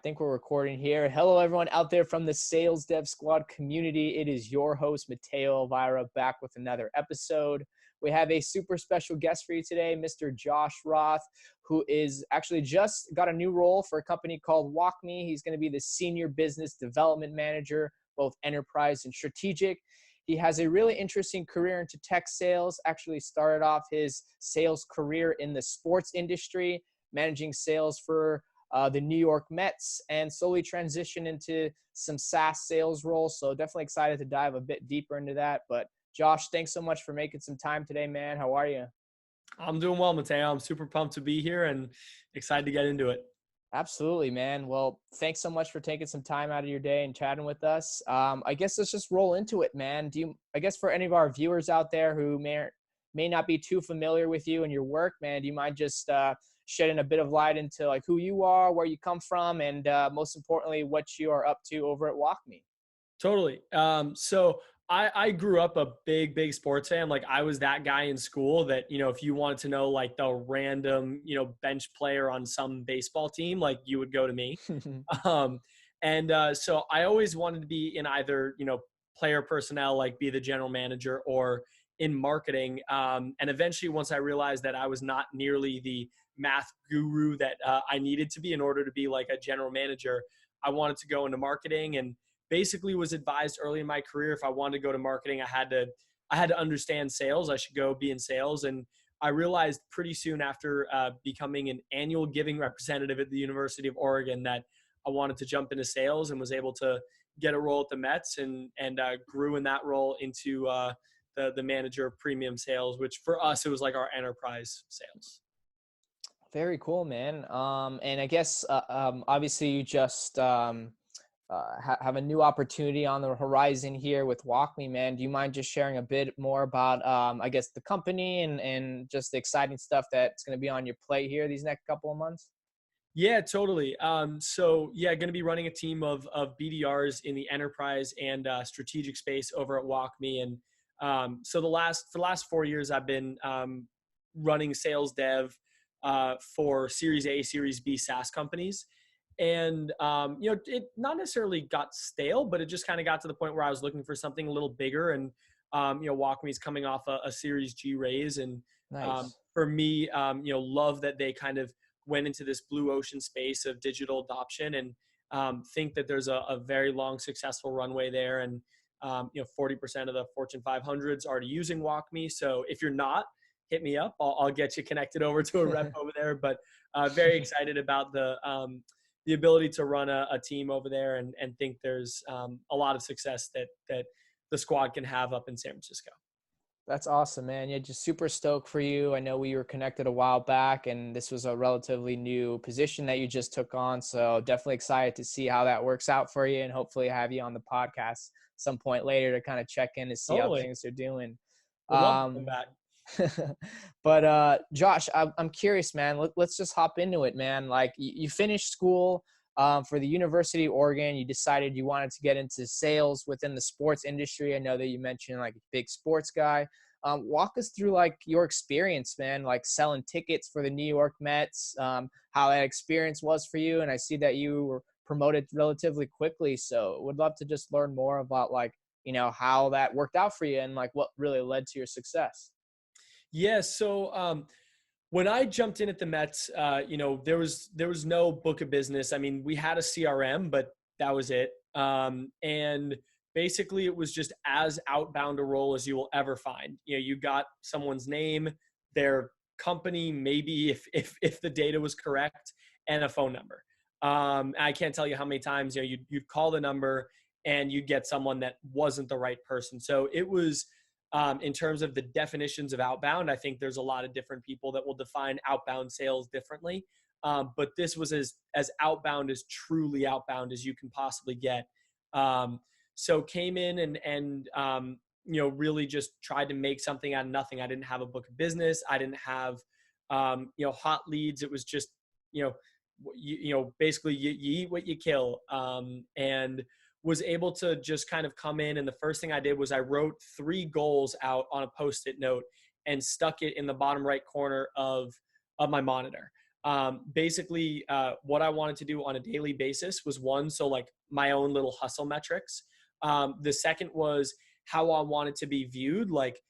think we're recording here. Hello, everyone out there from the Sales Dev Squad community. It is your host, Mateo Elvira, back with another episode. We have a super special guest for you today, Mr. Josh Roth, who is actually just got a new role for a company called WalkMe. He's going to be the Senior Business Development Manager, both enterprise and strategic. He has a really interesting career into tech sales, actually started off his sales career in the sports industry, managing sales for the New York Mets, and slowly transitioned into some SaaS sales roles. So definitely excited to dive a bit deeper into that. But Josh, thanks so much for making some time today, man. How are you? I'm doing well, Mateo. I'm super pumped to be here and excited to get into it. Absolutely, man. Well, thanks so much for taking some time out of your day and chatting with us. I guess let's just roll into it, man. I guess for any of our viewers out there who may not be too familiar with you and your work, man, do you mind just shedding a bit of light into like who you are, where you come from, and most importantly, what you are up to over at WalkMe? Totally. So I grew up a big sports fan. Like I was that guy in school that, if you wanted to know like the random, bench player on some baseball team, like you would go to me. So I always wanted to be in either, player personnel, like be the general manager, or in marketing. And eventually once I realized that I was not nearly the math guru that I needed to be in order to be like a general manager, I wanted to go into marketing, and basically was advised early in my career, if I wanted to go to marketing, I had to understand sales. I should go be in sales. And I realized pretty soon after becoming an annual giving representative at the University of Oregon that I wanted to jump into sales, and was able to get a role at the Mets, and grew in that role into the manager of premium sales, which for us, it was like our enterprise sales. Very cool, man. And I guess obviously you just have a new opportunity on the horizon here with WalkMe, man. Do you mind just sharing a bit more about, I guess, the company and just the exciting stuff that's going to be on your plate here these next couple of months? Yeah, totally. Going to be running a team of BDRs in the enterprise and strategic space over at WalkMe. And for the last 4 years, I've been running sales dev for Series A, Series B SaaS companies. And, it not necessarily got stale, but it just kind of got to the point where I was looking for something a little bigger. And, WalkMe's coming off a Series G raise. And Nice. for me, love that they kind of went into this blue ocean space of digital adoption, and think that there's a very long, successful runway there. And, 40% of the Fortune 500s already using WalkMe. So if you're not, hit me up. I'll get you connected over to a rep over there. But very excited about the ability to run a team over there, and think there's a lot of success that the squad can have up in San Francisco. That's awesome, man. Yeah, just super stoked for you. I know we were connected a while back, and this was a relatively new position that you just took on. So definitely excited to see how that works out for you, and hopefully have you on the podcast some point later to kind of check in to see how Totally. things are doing. Would love to come back. But Josh, I'm curious, man. Let's just hop into it, man. Like you finished school for the University of Oregon. You decided you wanted to get into sales within the sports industry. I know that you mentioned like a big sports guy. Walk us through like your experience, man, like selling tickets for the New York Mets, how that experience was for you. And I see that you were promoted relatively quickly. So would love to just learn more about like, how that worked out for you and like what really led to your success. Yeah. So when I jumped in at the Mets, there was no book of business. I mean, we had a CRM, but that was it. And basically it was just as outbound a role as you will ever find. You got someone's name, their company, maybe if the data was correct, and a phone number. I can't tell you how many times, you'd call the number and you'd get someone that wasn't the right person. So it was, in terms of the definitions of outbound, I think there's a lot of different people that will define outbound sales differently. But this was as outbound, as truly outbound as you can possibly get. So came in and really just tried to make something out of nothing. I didn't have a book of business. I didn't have, hot leads. It was just, basically you eat what you kill. And was able to just kind of come in. And the first thing I did was I wrote 3 goals out on a Post-it note and stuck it in the bottom right corner of my monitor. Basically, what I wanted to do on a daily basis was one, so like my own little hustle metrics. The second was how I wanted to be viewed. Like,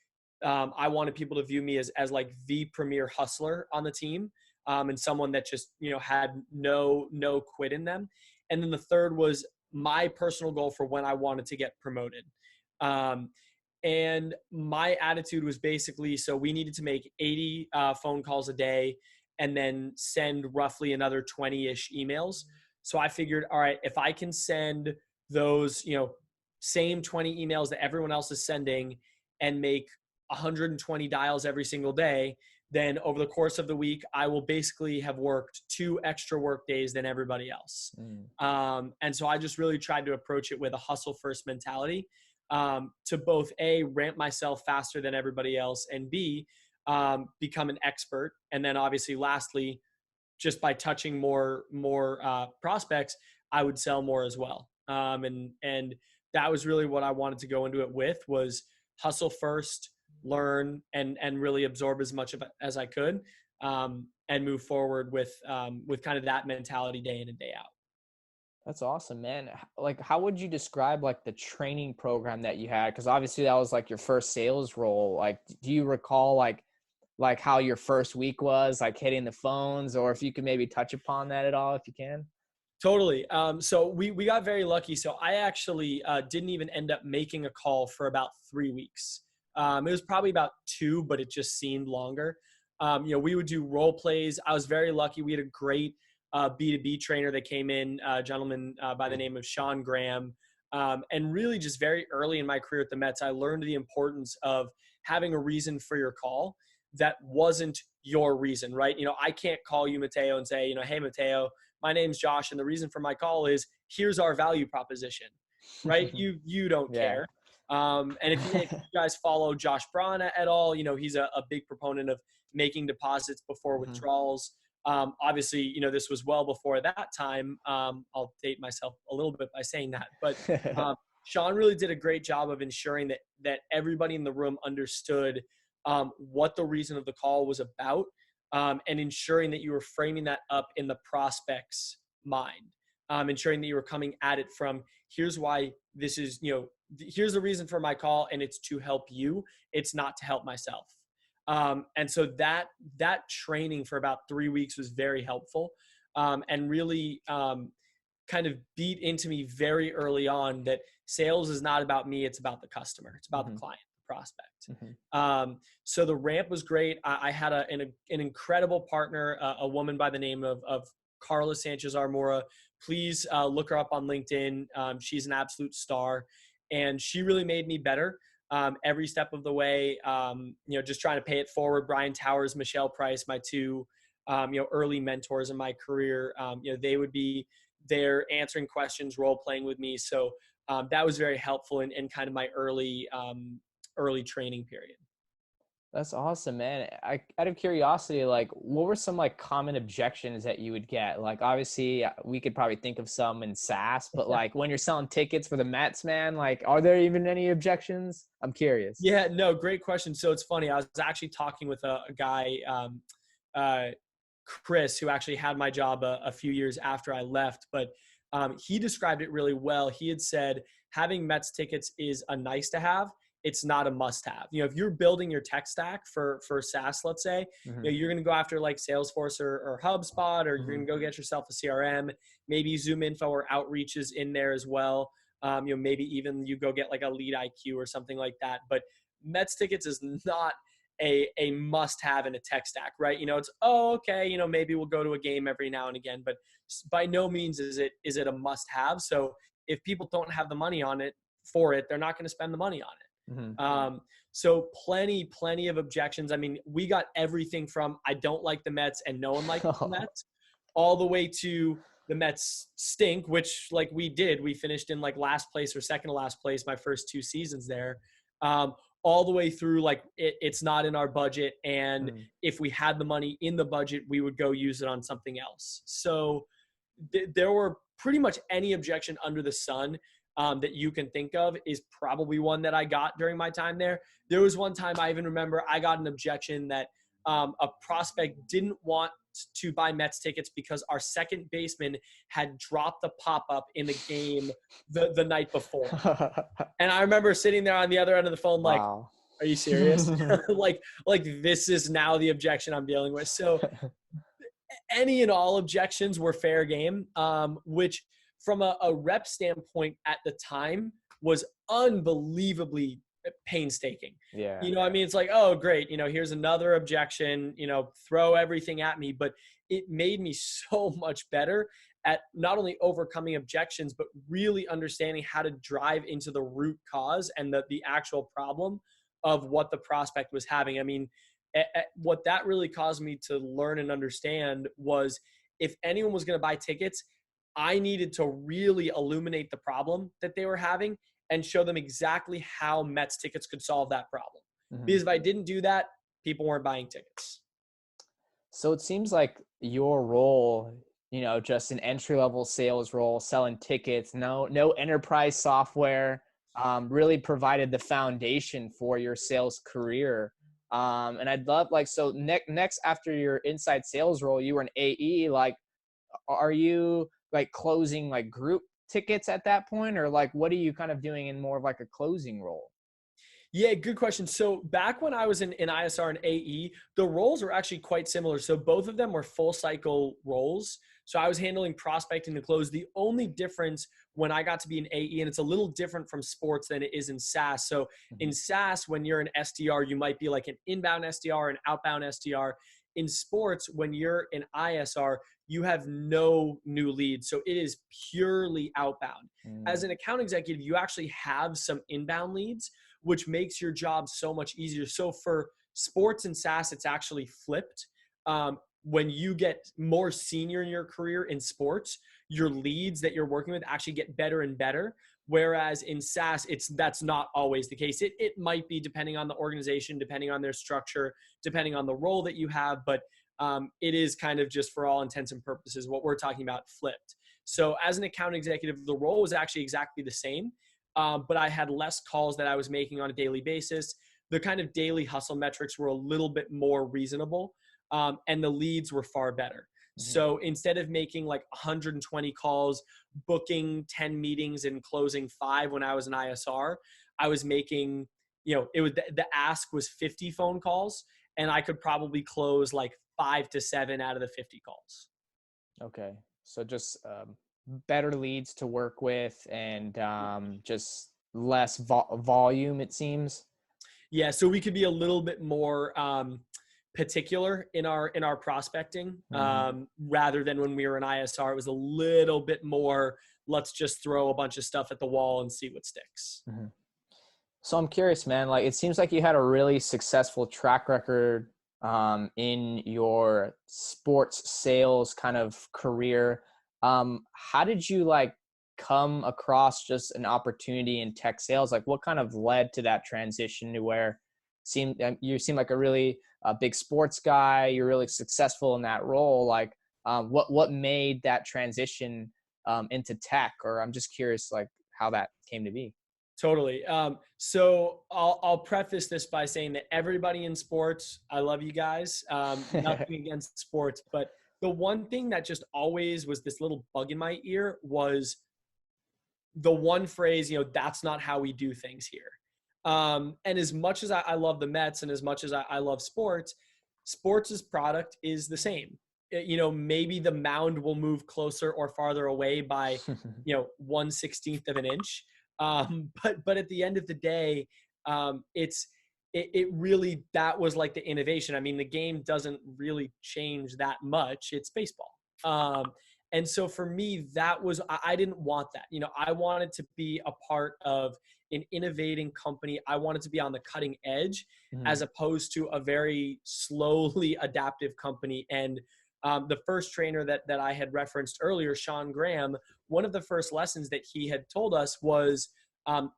I wanted people to view me as like the premier hustler on the team, and someone that just, had no quit in them. And then the third was my personal goal for when I wanted to get promoted. Um, and my attitude was basically, so we needed to make 80 phone calls a day and then send roughly another 20-ish emails. So I figured, all right, if I can send those, same 20 emails that everyone else is sending and make 120 dials every single day, then over the course of the week, I will basically have worked 2 extra work days than everybody else. And so I just really tried to approach it with a hustle first mentality, to both A, ramp myself faster than everybody else, and B, become an expert. And then obviously lastly, just by touching more prospects, I would sell more as well. And that was really what I wanted to go into it with, was hustle first, learn, and really absorb as much of it as I could, and move forward with kind of that mentality day in and day out. That's awesome, man. Like, how would you describe like the training program that you had? Because obviously that was like your first sales role. Like, do you recall like how your first week was, like hitting the phones, or if you could maybe touch upon that at all, if you can? Totally. So we got very lucky. So I actually didn't even end up making a call for about 3 weeks. It was probably about 2, but it just seemed longer. We would do role plays. I was very lucky. We had a great B2B trainer that came in, a gentleman by the name of Sean Graham. And really just very early in my career at the Mets, I learned the importance of having a reason for your call that wasn't your reason, right? I can't call you, Mateo, and say, hey, Mateo, my name's Josh, and the reason for my call is here's our value proposition, right? You don't Yeah. care. And if you guys follow Josh Braun at all, he's a big proponent of making deposits before withdrawals. Obviously, this was well before that time. I'll date myself a little bit by saying that, but Sean really did a great job of ensuring that everybody in the room understood what the reason of the call was about, and ensuring that you were framing that up in the prospect's mind, ensuring that you were coming at it from, here's why this is, here's the reason for my call, and it's to help you. It's not to help myself. And so that training for about 3 weeks was very helpful, and really kind of beat into me very early on that sales is not about me. It's about the customer. It's about the client, the prospect. So the ramp was great. I had an incredible partner, a woman by the name of Carla Sanchez Armora. Please look her up on LinkedIn. She's an absolute star, and she really made me better every step of the way. Just trying to pay it forward. Brian Towers, Michelle Price, my 2 early mentors in my career. They would be there answering questions, role playing with me. So that was very helpful in kind of my early training period. That's awesome, man. Out of curiosity, like, what were some like common objections that you would get? Like, obviously we could probably think of some in SaaS, but like when you're selling tickets for the Mets, man, like, are there even any objections? I'm curious. Yeah, no, great question. So it's funny. I was actually talking with a guy, Chris, who actually had my job a few years after I left, but he described it really well. He had said having Mets tickets is a nice to have. It's not a must have. If you're building your tech stack for SaaS, let's say, you're going to go after like Salesforce or HubSpot, or you're going to go get yourself a CRM, maybe Zoom Info or Outreach is in there as well. Maybe even you go get like a Lead IQ or something like that. But Mets tickets is not a must have in a tech stack, right? It's, okay, maybe we'll go to a game every now and again, but by no means is it a must have. So if people don't have the money for it, they're not going to spend the money on it. So plenty of objections. I mean, we got everything from I don't like the Mets and no one likes the Mets, all the way to the Mets stink, which like we finished in like last place or second to last place my first 2 seasons there, all the way through like it's not in our budget, and if we had the money in the budget, we would go use it on something else. So there were pretty much any objection under the sun that you can think of is probably one that I got during my time there. There was one time I even remember I got an objection that a prospect didn't want to buy Mets tickets because our second baseman had dropped the pop-up in the game the night before. And I remember sitting there on the other end of the phone, like, Wow. are you serious? like this is now the objection I'm dealing with. So any and all objections were fair game, which from a rep standpoint at the time was unbelievably painstaking. Yeah. You know, I mean, it's like, oh, great. You know, here's another objection, you know, throw everything at me. But it made me so much better at not only overcoming objections, but really understanding how to drive into the root cause and the actual problem of what the prospect was having. I mean, what that really caused me to learn and understand was if anyone was going to buy tickets, I needed to really illuminate the problem that they were having and show them exactly how Mets tickets could solve that problem. Mhm. Because if I didn't do that, people weren't buying tickets. So it seems like your role, you know, just an entry-level sales role, selling tickets, no enterprise software, really provided the foundation for your sales career. And I'd love, like, so next after your inside sales role, you were an AE. Like, are you like closing like group tickets at that point, or like what are you kind of doing in more of like a closing role? Yeah, good question. So back when I was in ISR and AE, the roles were actually quite similar. So both of them were full cycle roles. So I was handling prospecting to close. The only difference when I got to be an AE, and it's a little different from sports than it is in SaaS. So in SaaS, when you're an SDR, you might be like an inbound SDR, an outbound SDR. In sports, when you're an ISR, you have no new leads. So it is purely outbound. As an account executive, you actually have some inbound leads, which makes your job so much easier. So for sports and SaaS, it's actually flipped. When you get more senior in your career in sports, your leads that you're working with actually get better and better. Whereas in SaaS, that's not always the case. It might be depending on the organization, depending on their structure, depending on the role that you have, but it is kind of just for all intents and purposes what we're talking about flipped. So as an account executive, the role was actually exactly the same. But I had less calls that I was making on a daily basis. The kind of daily hustle metrics were a little bit more reasonable, and the leads were far better. So instead of making like 120 calls, booking 10 meetings and closing 5 when I was an ISR, I was making, you know, it was the ask was 50 phone calls, and I could probably close like 5 to 7 out of the 50 calls. Okay. So just better leads to work with, and just less volume, it seems. Yeah, so we could be a little bit more particular in our prospecting, rather than when we were in ISR. It was a little bit more, let's just throw a bunch of stuff at the wall and see what sticks. So I'm curious, man, like it seems like you had a really successful track record in your sports sales kind of career. How did you like come across just an opportunity in tech sales? Like what kind of led to that transition to where you seem like a really big sports guy, you're really successful in that role. Like what made that transition into tech? Or I'm just curious like how that came to be. Totally. So I'll preface this by saying that everybody in sports, I love you guys. Nothing against sports, but the one thing that just always was this little bug in my ear was the one phrase, you know, that's not how we do things here. And as much as I love the Mets and as much as I love sports, sports' product is the same. You know, maybe the mound will move closer or farther away by, you know, 1/16 of an inch. But at the end of the day, it really, that was like the innovation. I mean, the game doesn't really change that much. It's baseball. And so for me, that was, I didn't want that. You know, I wanted to be a part of an innovating company. I wanted to be on the cutting edge as opposed to a very slowly adaptive company. And the first trainer that I had referenced earlier, Sean Graham, one of the first lessons that he had told us was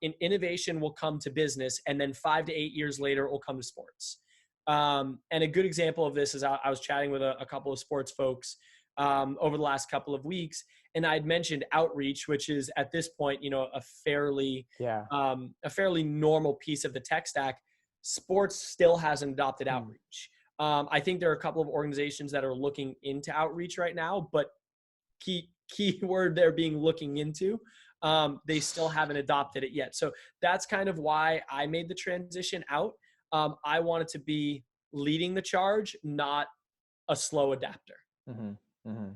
in innovation will come to business, and then 5 to 8 years later, it will come to sports. And a good example of this is I was chatting with a couple of sports folks over the last couple of weeks, and I'd mentioned outreach, which is at this point, you know, a fairly normal piece of the tech stack. Sports still hasn't adopted outreach. I think there are a couple of organizations that are looking into outreach right now, but key word there being looking into. They still haven't adopted it yet. So that's kind of why I made the transition out. I wanted to be leading the charge, not a slow adapter. Mm-hmm. Mm-hmm.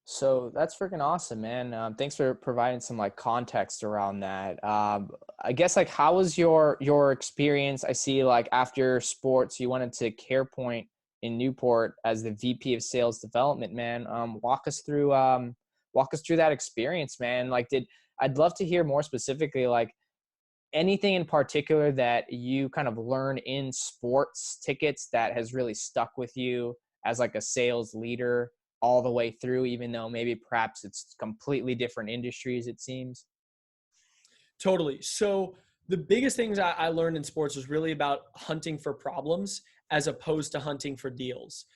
So that's freaking awesome, man. Thanks for providing some like context around that. I guess like how was your experience? I see like after sports, you went into CarePoint in Newport as the VP of Sales Development, man. Walk us through that experience, man. I'd love to hear more specifically, like anything in particular that you kind of learn in sports tickets that has really stuck with you as like a sales leader all the way through, even though maybe perhaps it's completely different industries, it seems? Totally. So the biggest things I learned in sports was really about hunting for problems as opposed to hunting for deals.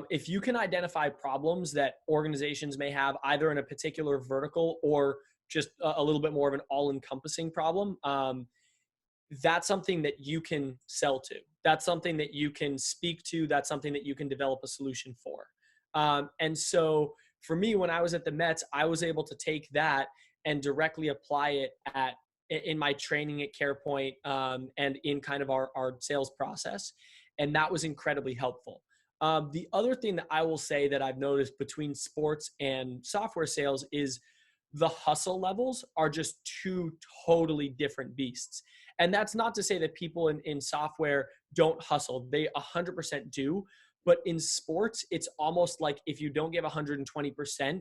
If you can identify problems that organizations may have either in a particular vertical or just a little bit more of an all-encompassing problem, that's something that you can sell to. That's something that you can speak to. That's something that you can develop a solution for. And so for me, when I was at the Mets, I was able to take that and directly apply it in my training at CarePoint, and in kind of our sales process. And that was incredibly helpful. The other thing that I will say that I've noticed between sports and software sales is the hustle levels are just two totally different beasts. And that's not to say that people in software don't hustle. They 100% do. But in sports, it's almost like if you don't give 120%,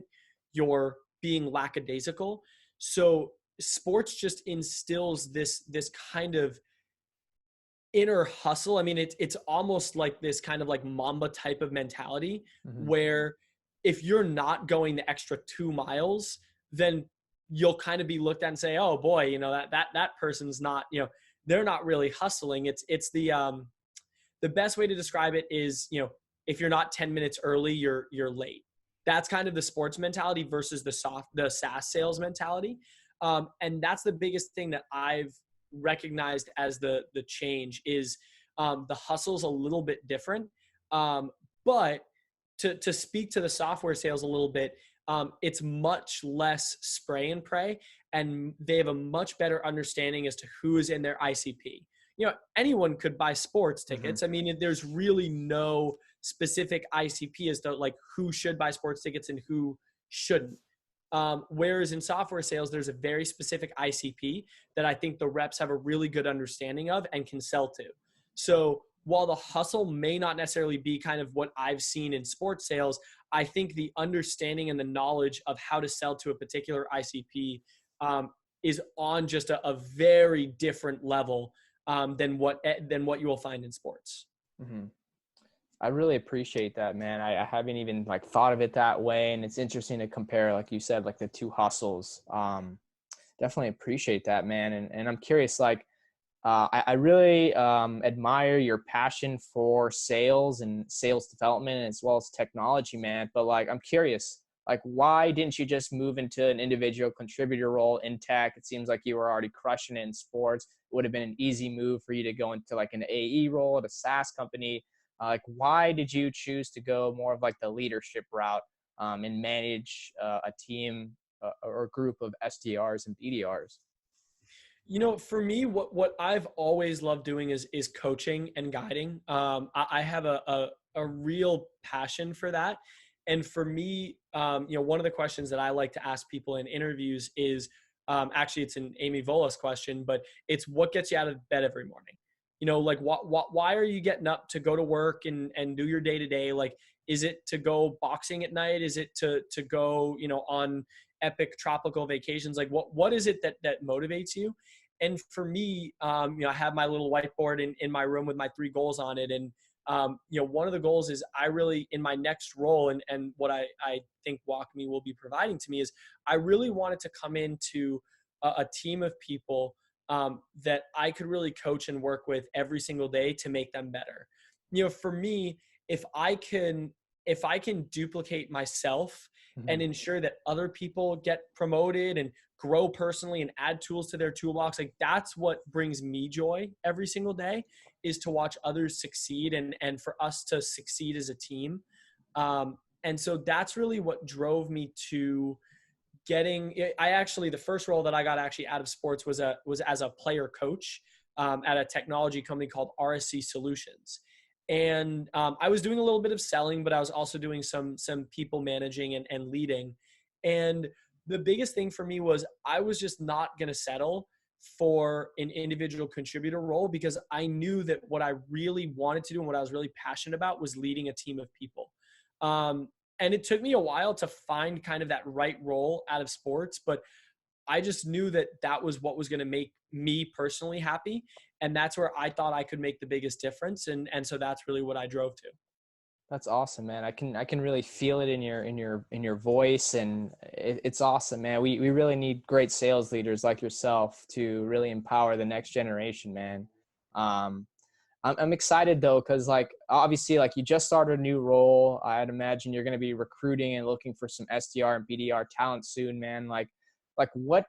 you're being lackadaisical. So sports just instills this kind of inner hustle. I mean, it's almost like this kind of like Mamba type of mentality, Mm-hmm. where if you're not going the extra 2 miles, then you'll kind of be looked at and say, oh boy, that person's not, they're not really hustling. It's the best way to describe it is, if you're not 10 minutes early, you're late. That's kind of the sports mentality versus the SaaS sales mentality. And that's the biggest thing that I've recognized as the change is, the hustle's a little bit different. But to speak to the software sales a little bit, it's much less spray and pray, and they have a much better understanding as to who is in their ICP. Anyone could buy sports tickets. Mm-hmm. I mean, there's really no specific ICP as to like who should buy sports tickets and who shouldn't. Whereas in software sales, there's a very specific ICP that I think the reps have a really good understanding of and can sell to. So while the hustle may not necessarily be kind of what I've seen in sports sales, I think the understanding and the knowledge of how to sell to a particular ICP is on just a very different level than what you will find in sports. Mm-hmm. I really appreciate that, man. I haven't even like thought of it that way. And it's interesting to compare, like you said, like the two hustles. Definitely appreciate that, man. And I'm curious, like, I really admire your passion for sales and sales development as well as technology, man. But like, I'm curious, like, why didn't you just move into an individual contributor role in tech? It seems like you were already crushing it in sports. It would have been an easy move for you to go into like an AE role at a SaaS company. Like, why did you choose to go more of like the leadership route and manage a team or a group of SDRs and BDRs? For me, what I've always loved doing is coaching and guiding. I have a real passion for that. And for me, one of the questions that I like to ask people in interviews is, actually it's an Amy Volas question, but it's what gets you out of bed every morning? Like why are you getting up to go to work and do your day to day? Like, is it to go boxing at night? Is it to go, on epic tropical vacations? Like what is it that motivates you? And for me, I have my little whiteboard in my room with my 3 goals on it. And, one of the goals is I really, in my next role, and what I think WalkMe will be providing to me is I really wanted to come into a team of people that I could really coach and work with every single day to make them better. For me, if I can duplicate myself Mm-hmm. and ensure that other people get promoted and grow personally and add tools to their toolbox. Like that's what brings me joy every single day, is to watch others succeed and for us to succeed as a team. And so that's really what drove me to the first role that I got actually out of sports was as a player coach at a technology company called RSC Solutions. And I was doing a little bit of selling, but I was also doing some people managing and leading. And the biggest thing for me was I was just not going to settle for an individual contributor role, because I knew that what I really wanted to do and what I was really passionate about was leading a team of people. And it took me a while to find kind of that right role out of sports, but I just knew that that was what was going to make me personally happy. And that's where I thought I could make the biggest difference. And so that's really what I drove to. That's awesome, man. I can really feel it in your voice, and it's awesome, man. We really need great sales leaders like yourself to really empower the next generation, man. I'm excited though, because like obviously like you just started a new role. I'd imagine you're going to be recruiting and looking for some SDR and BDR talent soon, man. Like what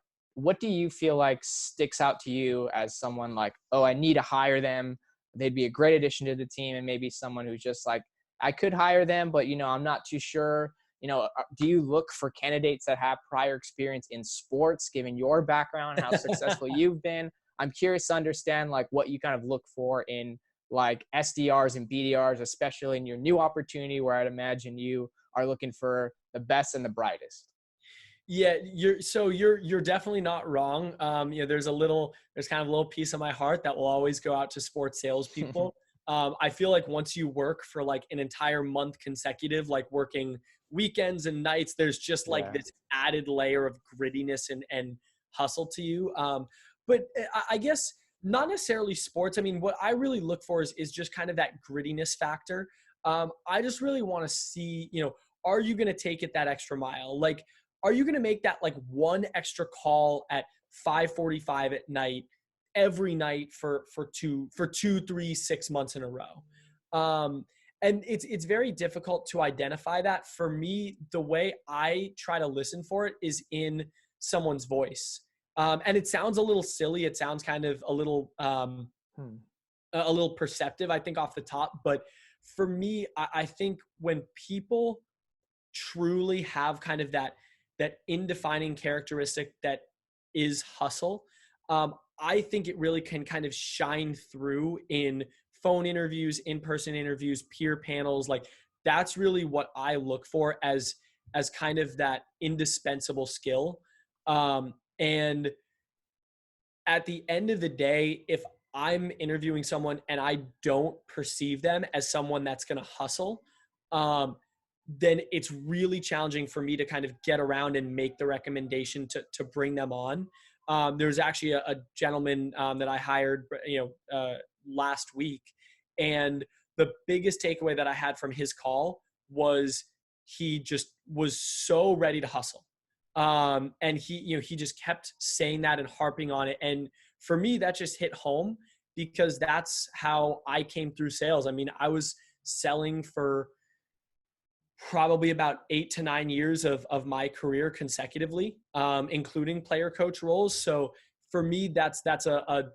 do you feel like sticks out to you as someone like, oh, I need to hire them. They'd be a great addition to the team, and maybe someone who's just like, I could hire them, but I'm not too sure. Do you look for candidates that have prior experience in sports, given your background, how successful you've been? I'm curious to understand like what you kind of look for in like SDRs and BDRs, especially in your new opportunity where I'd imagine you are looking for the best and the brightest. Yeah, you're definitely not wrong. There's kind of a little piece of my heart that will always go out to sports salespeople. I feel like once you work for like an entire month consecutive, like working weekends and nights, there's just like this added layer of grittiness and hustle to you. But I guess not necessarily sports. I mean, what I really look for is just kind of that grittiness factor. I just really want to see, are you going to take it that extra mile? Like, are you going to make that like one extra call at 5:45 at night every night for 2, 3, 6 months in a row? And it's very difficult to identify that. For me, the way I try to listen for it is in someone's voice. And it sounds a little silly. It sounds kind of a little perceptive, I think, off the top. But for me, I think when people truly have kind of that indefining characteristic that is hustle, I think it really can kind of shine through in phone interviews, in-person interviews, peer panels. Like that's really what I look for as kind of that indispensable skill. And at the end of the day, if I'm interviewing someone and I don't perceive them as someone that's going to hustle, then it's really challenging for me to kind of get around and make the recommendation to bring them on. There's actually a gentleman that I hired, last week, and the biggest takeaway that I had from his call was he just was so ready to hustle. And he just kept saying that and harping on it. And for me, that just hit home because that's how I came through sales. I mean, I was selling for probably about 8 to 9 years of my career consecutively, including player coach roles. So for me, that's a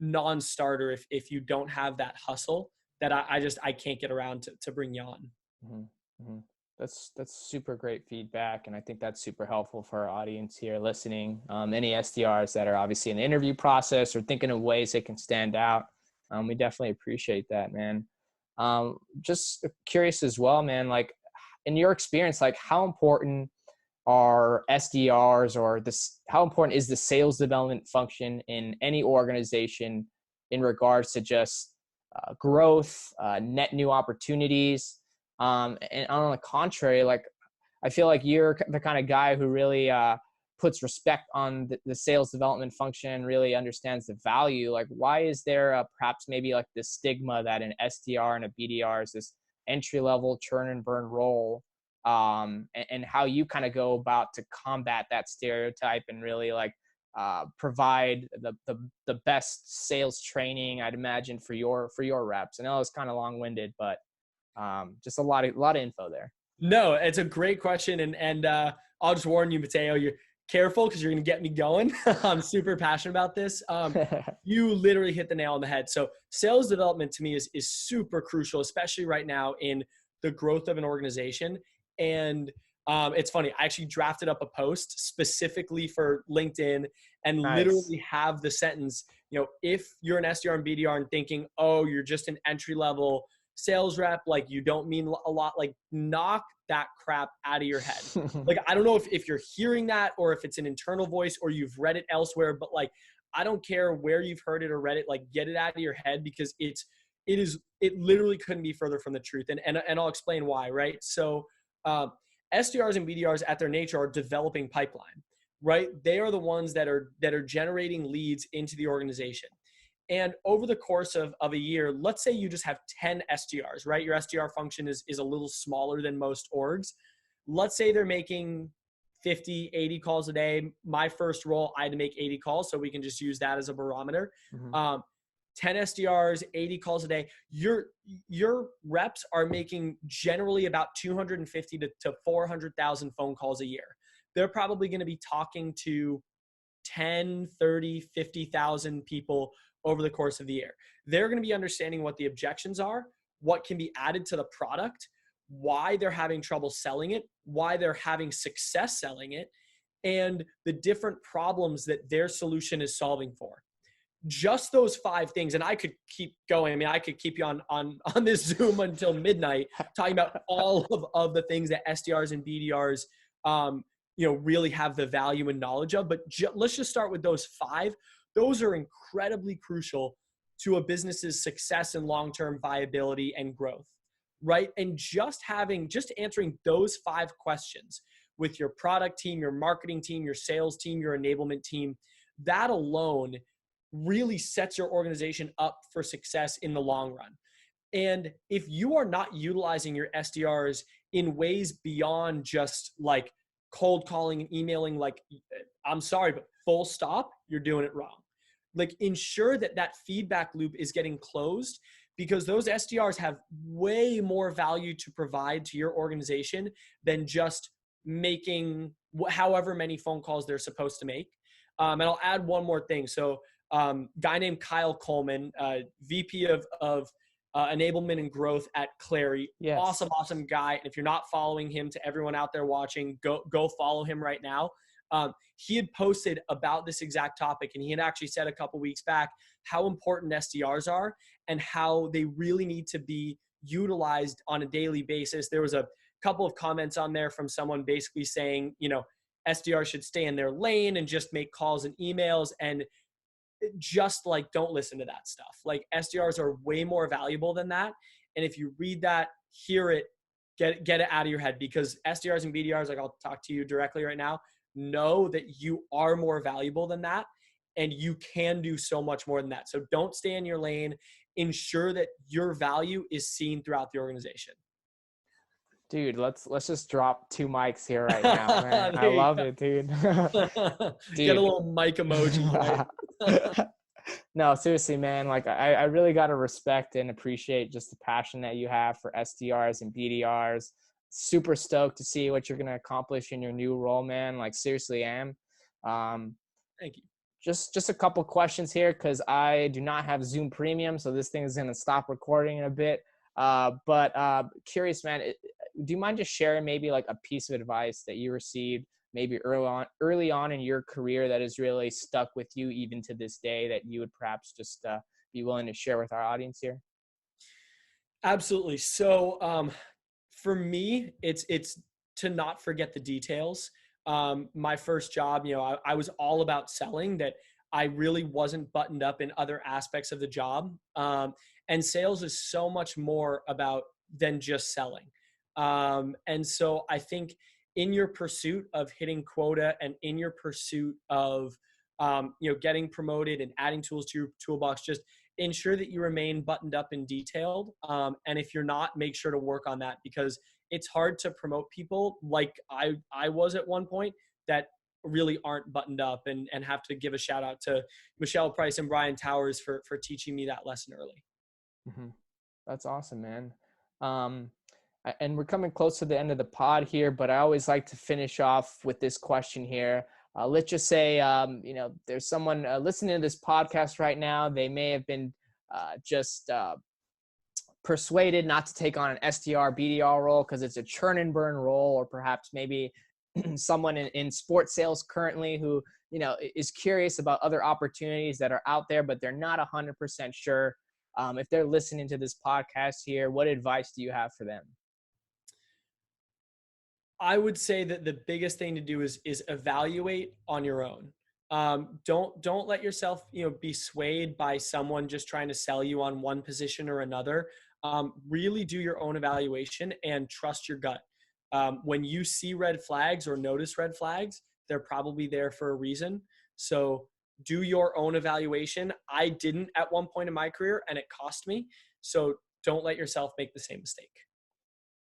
non-starter if you don't have that hustle that I can't get around to bring you on. Mm-hmm. Mm-hmm. That's super great feedback. And I think that's super helpful for our audience here listening. Any SDRs that are obviously in the interview process or thinking of ways they can stand out. We definitely appreciate that, man. Just curious as well, man, like in your experience, like how important are SDRs or how important is the sales development function in any organization in regards to just growth, net new opportunities? And on the contrary, like I feel like you're the kind of guy who really puts respect on the sales development function, really understands the value. Like, why is there perhaps maybe like this stigma that an SDR and a BDR is this entry level churn and burn role, and how you kind of go about to combat that stereotype and really like provide the best sales training, I'd imagine, for your reps. I know it's kind of long winded, but just a lot of info there. No, it's a great question. And I'll just warn you, Mateo, careful because you're going to get me going. I'm super passionate about this. You literally hit the nail on the head. So sales development to me is super crucial, especially right now in the growth of an organization. And it's funny, I actually drafted up a post specifically for LinkedIn and Nice. literally have the sentence, if you're an SDR and BDR and thinking, oh, you're just an entry level sales rep, like you don't mean a lot, like knock that crap out of your head. Like, I don't know if you're hearing that or if it's an internal voice or you've read it elsewhere, but like, I don't care where you've heard it or read it, like get it out of your head because it literally couldn't be further from the truth. And I'll explain why, right? So SDRs and BDRs at their nature are developing pipeline, right? They are the ones that are generating leads into the organization. And over the course of a year, let's say you just have 10 SDRs, right? Your SDR function is a little smaller than most orgs. Let's say they're making 50, 80 calls a day. My first role, I had to make 80 calls, so we can just use that as a barometer. Mm-hmm. 10 SDRs, 80 calls a day. Your reps are making generally about 250 to 400,000 phone calls a year. They're probably going to be talking to 10, 30, 50,000 people over the course of the year. They're going to be understanding what the objections are, what can be added to the product, why they're having trouble selling it, why they're having success selling it, and the different problems that their solution is solving for. Just those 5 things, and I could keep going. I mean, I could keep you on this Zoom until midnight talking about all of the things that SDRs and BDRs really have the value and knowledge of. But let's just start with those 5. Those are incredibly crucial to a business's success and long-term viability and growth, right? And just answering those 5 questions with your product team, your marketing team, your sales team, your enablement team, that alone really sets your organization up for success in the long run. And if you are not utilizing your SDRs in ways beyond just like cold calling and emailing, like, I'm sorry, but full stop, you're doing it wrong. Like, ensure that feedback loop is getting closed, because those SDRs have way more value to provide to your organization than just making however many phone calls they're supposed to make. And I'll add one more thing. So guy named Kyle Coleman, VP of enablement and growth at Clary. Yes. Awesome guy. And if you're not following him, to everyone out there watching, go follow him right now. He had posted about this exact topic, and he had actually said a couple weeks back how important SDRs are and how they really need to be utilized on a daily basis. There was a couple of comments on there from someone basically saying, SDRs should stay in their lane and just make calls and emails, and just like, don't listen to that stuff. Like, SDRs are way more valuable than that. And if you read that, hear it, get it out of your head, because SDRs and BDRs, like, I'll talk to you directly right now, know that you are more valuable than that, and you can do so much more than that. So don't stay in your lane. Ensure that your value is seen throughout the organization. Dude, let's just drop 2 mics here right now, man. I There you love go. it, dude. Get a Dude. little mic emoji, right? No, seriously, man. Like, I really got to respect and appreciate just the passion that you have for SDRs and BDRs. Super stoked to see what you're going to accomplish in your new role, man. Like, seriously am. Thank you. Just a couple questions here, because I do not have Zoom Premium, so this thing is going to stop recording in a bit. But curious, man, do you mind just sharing maybe like a piece of advice that you received maybe early on in your career that has really stuck with you even to this day, that you would perhaps just be willing to share with our audience here? Absolutely. So for me, it's to not forget the details. My first job, I was all about selling, that I really wasn't buttoned up in other aspects of the job. And sales is so much more about than just selling. And so I think in your pursuit of hitting quota and in your pursuit of, getting promoted and adding tools to your toolbox, just ensure that you remain buttoned up and detailed. And if you're not, make sure to work on that, because it's hard to promote people like I was at one point that really aren't buttoned up, and have to give a shout out to Michelle Price and Brian Towers for teaching me that lesson early. Mm-hmm. That's awesome, man. And we're coming close to the end of the pod here, but I always like to finish off with this question here. let's just say, there's someone listening to this podcast right now. They may have been just persuaded not to take on an SDR, BDR role because it's a churn and burn role, or perhaps maybe someone in sports sales currently who, is curious about other opportunities that are out there, but they're not 100% sure. If they're listening to this podcast here, what advice do you have for them? I would say that the biggest thing to do is evaluate on your own. Don't let yourself be swayed by someone just trying to sell you on one position or another. Really do your own evaluation and trust your gut. When you see red flags or notice red flags, they're probably there for a reason. So do your own evaluation. I didn't at one point in my career, and it cost me. So don't let yourself make the same mistake.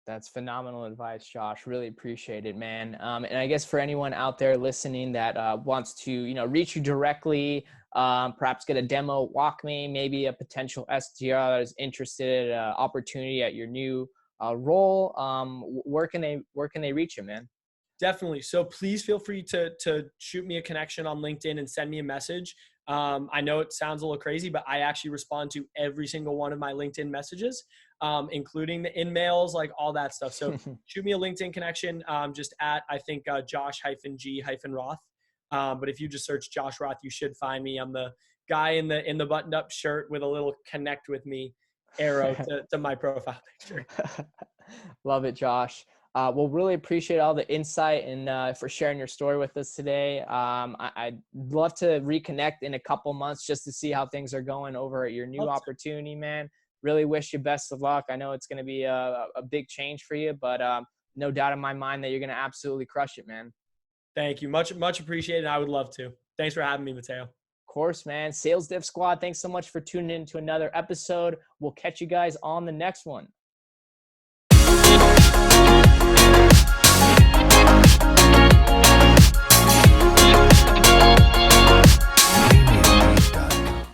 That's phenomenal advice, Josh. Really appreciate it, man. And I guess for anyone out there listening that wants to, reach you directly, perhaps get a demo, WalkMe, maybe a potential SDR that is interested in opportunity at your new role, where can they reach you, man? Definitely. So please feel free to shoot me a connection on LinkedIn and send me a message. I know it sounds a little crazy, but I actually respond to every single one of my LinkedIn messages, including the in-mails, like all that stuff. So shoot me a LinkedIn connection, just at, I think, Josh-G-Roth. But if you just search Josh Roth, you should find me. I'm the guy in the buttoned-up shirt with a little connect with me arrow to my profile picture. Love it, Josh. We'll really appreciate all the insight and for sharing your story with us today. I'd love to reconnect in a couple months just to see how things are going over at your new opportunity, man. Really wish you best of luck. I know it's going to be a big change for you, but no doubt in my mind that you're going to absolutely crush it, man. Thank you. Much appreciated. I would love to. Thanks for having me, Mateo. Of course, man. Sales Dev Squad, thanks so much for tuning in to another episode. We'll catch you guys on the next one.